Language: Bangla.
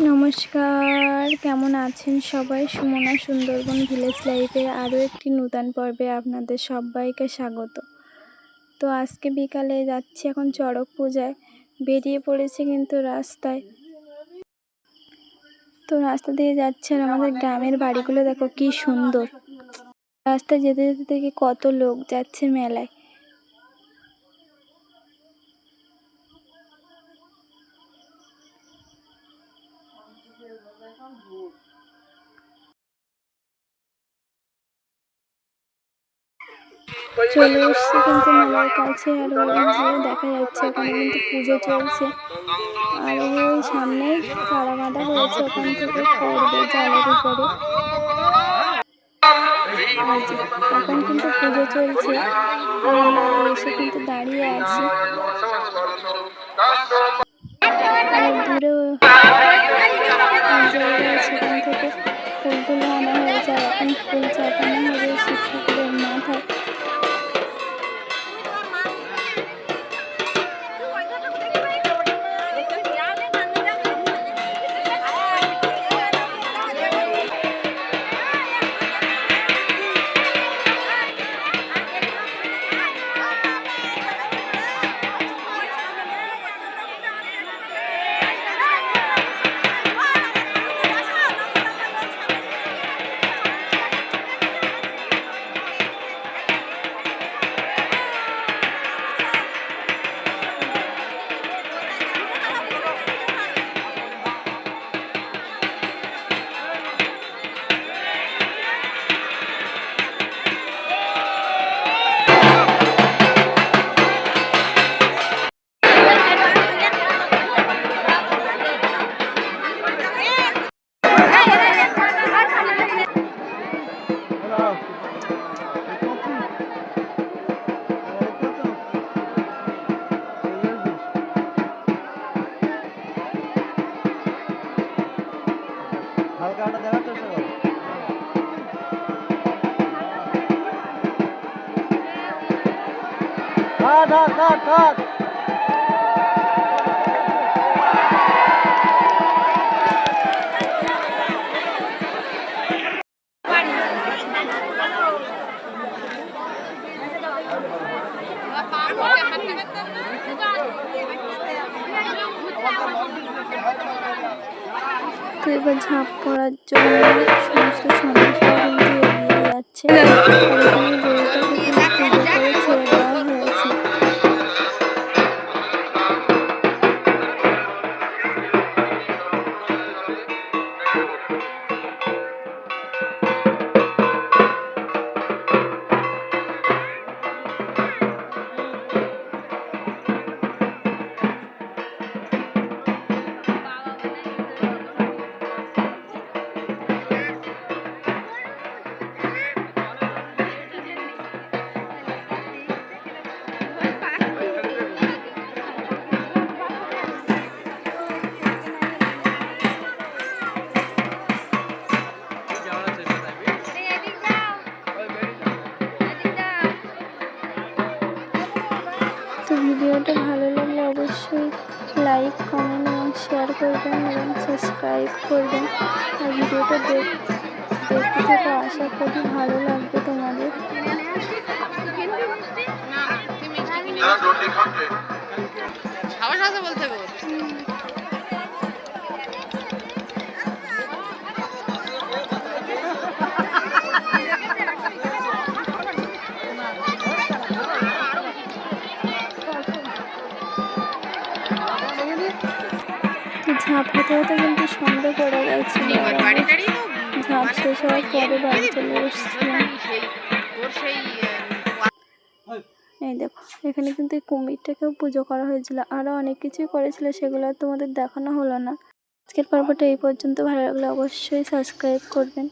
নমস্কার, কেমন আছেন সবাই? সুমনা সুন্দরবন ভিলেজ লাইফে আরও একটি নূতন পর্বে আপনাদের সবাইকে স্বাগত। তো আজকে বিকালে যাচ্ছি এখন চড়ক পূজায়, বেরিয়ে পড়েছে কিন্তু রাস্তায়। তো রাস্তা দিয়ে যাচ্ছে আর আমাদের গ্রামের বাড়িগুলো দেখো কি সুন্দর। রাস্তায় যেতে যেতে দেখি কত লোক যাচ্ছে মেলায়। চলে এসছি কিন্তু মেলার কাছে, আর ওই দেখা যাচ্ছে ওখানে কিন্তু পুজো চলছে। আর ওই সামনে তারা বাঁধা হয়েছে, ওখান থেকে পড়বে জালের উপরে। এখন কিন্তু পুজো চলছে আর আমরা এসে কিন্তু দাঁড়িয়ে আছি। আর দূরে জায়গায় সেখান থেকে ফুলগুলো আনা হয়েছে, আর এখন ফুল চাপানো হবে শিব ঠাকুরের মাথায়। হালকাটা দেওয়ার চেষ্টা করো। থাক তো এবার ঝাঁপ পড়ার জন্য সমস্ত সন্ন্যাসীরা কিন্তু এগিয়ে যাচ্ছে, আর এখানে গরুটাকে কিন্তু পুজো করে ছেড়ে দেওয়া হয়েছে। তো ভিডিওটা ভালো লাগলে অবশ্যই লাইক, কমেন্ট এবং শেয়ার করবেন এবং সাবস্ক্রাইব করবেন। আর ভিডিওটা দেখতে থাকো, আশা করি ভালো লাগবে তোমাদের। ঝাঁপ হতে হতে কিন্তু সন্ধ্যে পড়ে গেছিল, ঝাঁপ শেষ হওয়ার পরে বাড়ি চলে এসেছিলাম। এই দেখো, এখানে কিন্তু এই কুমিরটাকেও পুজো করা হয়েছিল, আরও অনেক কিছুই করেছিল, সেগুলো তোমাদের দেখানো হলো না। আজকের পর্বটা এই পর্যন্ত। ভালো লাগলে অবশ্যই সাবস্ক্রাইব করবেন।